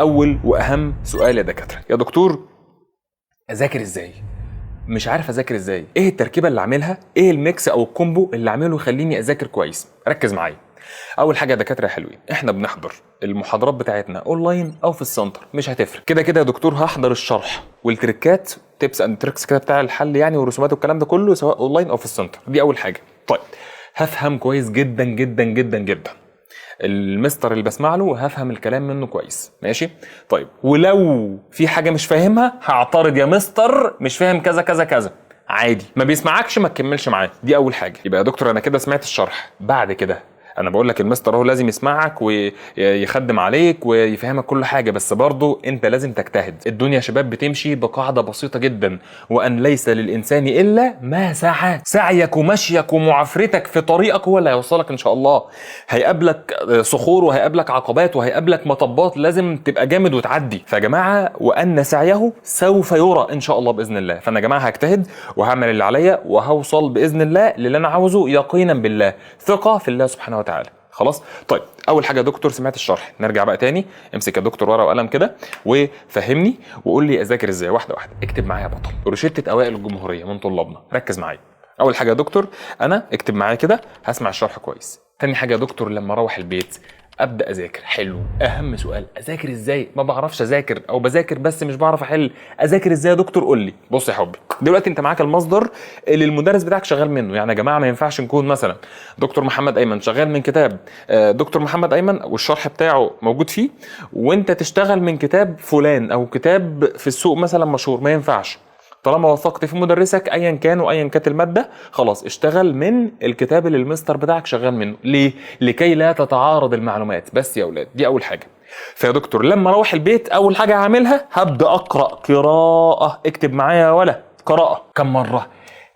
اول واهم سؤال يا دكاتره، يا دكتور اذاكر ازاي؟ مش عارف اذاكر ازاي. ايه التركيبه اللي اعملها؟ ايه الميكس او الكومبو اللي اعمله يخليني اذاكر كويس؟ ركز معايا. اول حاجه يا دكاتره حلوين، احنا بنحضر المحاضرات بتاعتنا اونلاين او في السنتر، مش هتفرق. كده كده يا دكتور هحضر الشرح والتريكات، تيبس اند تريكس كده بتاع الحل يعني، والرسومات والكلام ده كله سواء اونلاين او في السنتر. دي اول حاجه. طيب هفهم كويس جدا جدا جدا جدا المستر اللي بسمع له، وهفهم الكلام منه كويس، ماشي؟ طيب ولو في حاجه مش فاهمها هعترض، يا مستر مش فاهم كذا كذا كذا، عادي. ما بيسمعكش ما تكملش معاه. دي اول حاجه. يبقى يا دكتور انا كده سمعت الشرح، بعد كده انا بقول لك المستر هو لازم يسمعك ويخدم عليك ويفهمك كل حاجه، بس برضو انت لازم تجتهد. الدنيا يا شباب بتمشي بقاعده بصيطه جدا، وان ليس للانسان الا ما سعى. سعيك ومشيك ومعافرتك في طريقك هو اللي هيوصلك ان شاء الله. هيقابلك صخور وهيقابلك عقبات وهيقابلك مطبات، لازم تبقى جامد وتعدي. فيا جماعه وان سعيه سوف يرى ان شاء الله باذن الله. فانا يا جماعه هجتهد وهعمل اللي عليا وهوصل باذن الله للي انا عاوزه، يقينا بالله، ثقه في الله سبحانه وتعالى. خلاص؟ طيب اول حاجه يا دكتور سمعت الشرح، نرجع بقى تاني. امسك يا دكتور ورقه وقلم كده وفهمني وقول لي اذاكر ازاي واحده واحده. اكتب معايا يا بطل روشته اوائل الجمهوريه من طلابنا. ركز معايا. اول حاجه يا دكتور انا اكتب معايا كده، هسمع الشرح كويس. تاني حاجه يا دكتور لما اروح البيت ابدا اذاكر. حلو. اهم سؤال، اذاكر ازاي؟ ما بعرفش اذاكر او بذاكر بس مش بعرف احل. اذاكر ازاي يا دكتور؟ قول لي. بص يا حبي، دلوقتي انت معاك المصدر اللي المدرس بتاعك شغال منه. يعني يا جماعه ما ينفعش نكون مثلا دكتور محمد ايمن شغال من كتاب دكتور محمد ايمن والشرح بتاعه موجود فيه، وانت تشتغل من كتاب فلان او كتاب في السوق مثلا مشهور. ما ينفعش. طالما وثقت في مدرسك ايا كان وايا كانت الماده، خلاص اشتغل من الكتاب اللي المستر بتاعك شغال منه. ليه؟ لكي لا تتعارض المعلومات بس يا اولاد. دي اول حاجه. فيا دكتور لما اروح البيت اول حاجه هعملها هبدا اقرا قراءه. اكتب معايا ولا قراءه. كم مره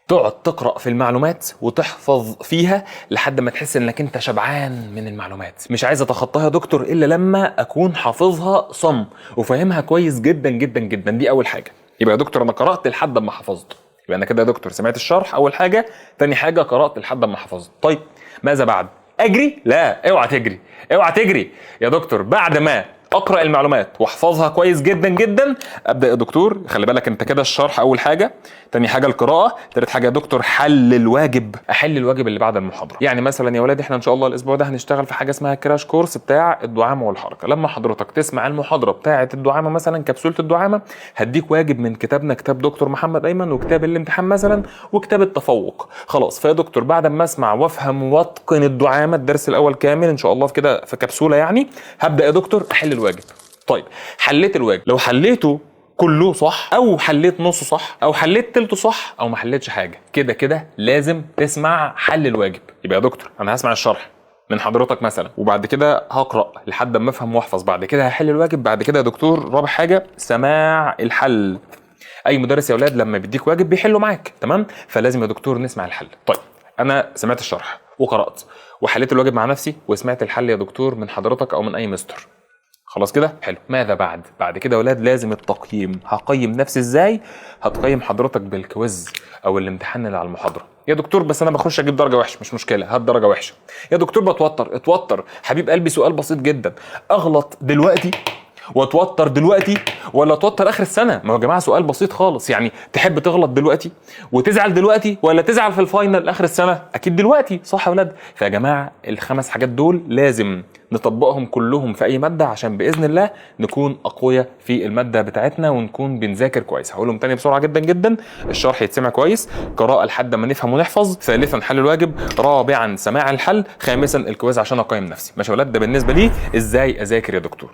تقعد تقرا في المعلومات وتحفظ فيها لحد ما تحس انك انت شبعان من المعلومات. مش عايز اتخطاها يا دكتور الا لما اكون حافظها صم وفاهمها كويس جدا جدا جدا. دي اول حاجه. يبقى يا دكتور انا قرات لحد ما حفظت. يبقى انا كده يا دكتور سمعت الشرح اول حاجه، تاني حاجه قرات لحد ما حفظت. طيب ماذا بعد؟ اجري؟ لا، اوعى تجري، اوعى تجري يا دكتور. بعد ما اقرا المعلومات واحفظها كويس جدا جدا، ابدا يا دكتور. خلي بالك انت كده الشرح اول حاجه، تاني حاجه القراءه، تالت حاجه يا دكتور حل الواجب. احل الواجب اللي بعد المحاضره. يعني مثلا يا ولاد احنا ان شاء الله الاسبوع ده هنشتغل في حاجه اسمها كراش كورس بتاع الدعامه والحركه. لما حضرتك تسمع المحاضره بتاعه الدعامه مثلا، كبسوله الدعامه، هديك واجب من كتابنا، كتاب دكتور محمد ايمن، وكتاب الامتحان مثلا، وكتاب التفوق. خلاص. فيا دكتور بعد ما اسمع وافهم واتقن الدعامه الدرس الاول كامل ان شاء الله في كده في كبسوله يعني، هبدا يا دكتور احل الواجب. طيب حليت الواجب، لو حليته كله صح او حليت نصه صح او حليت تلته صح او ما حليتش حاجه، كده كده لازم تسمع حل الواجب. يبقى يا دكتور انا هسمع الشرح من حضرتك مثلا، وبعد كده هقرا لحد ما افهم واحفظ، بعد كده هحل الواجب، بعد كده يا دكتور رابع حاجه سماع الحل. اي مدرس يا اولاد لما بيديك واجب بيحله معاك، تمام؟ فلازم يا دكتور نسمع الحل. طيب انا سمعت الشرح وقرات وحليت الواجب مع نفسي وسمعت الحل يا دكتور من حضرتك او من اي مستر. خلاص كده حلو. ماذا بعد؟ بعد كده يا ولاد لازم التقييم. هقيم نفسي ازاي؟ هتقيم حضرتك بالكويز او الامتحان اللي على المحاضره. يا دكتور بس انا بخش اجيب درجه وحشه. مش مشكله، هات درجه وحشه. يا دكتور بتوتر. اتوتر حبيب قلبي. سؤال بسيط جدا، اغلط دلوقتي واتوتر دلوقتي ولا اتوتر اخر السنه؟ ما هو يا جماعه سؤال بسيط خالص. يعني تحب تغلط دلوقتي وتزعل دلوقتي ولا تزعل في الفاينل اخر السنه؟ اكيد دلوقتي، صح يا ولاد؟ فيا جماعه الخمس حاجات دول لازم نطبقهم كلهم في اي ماده عشان باذن الله نكون اقوياء في الماده بتاعتنا ونكون بنذاكر كويس. هقولهم تاني بسرعه جدا جدا. الشرح يتسمع كويس، قراءه لحد ما نفهم ونحفظ، ثالثا حل الواجب، رابعا سماع الحل، خامسا الكويز عشان اقيم نفسي. ماشي يا ولاد؟ ده بالنسبه لي ازاي اذاكر يا دكتور.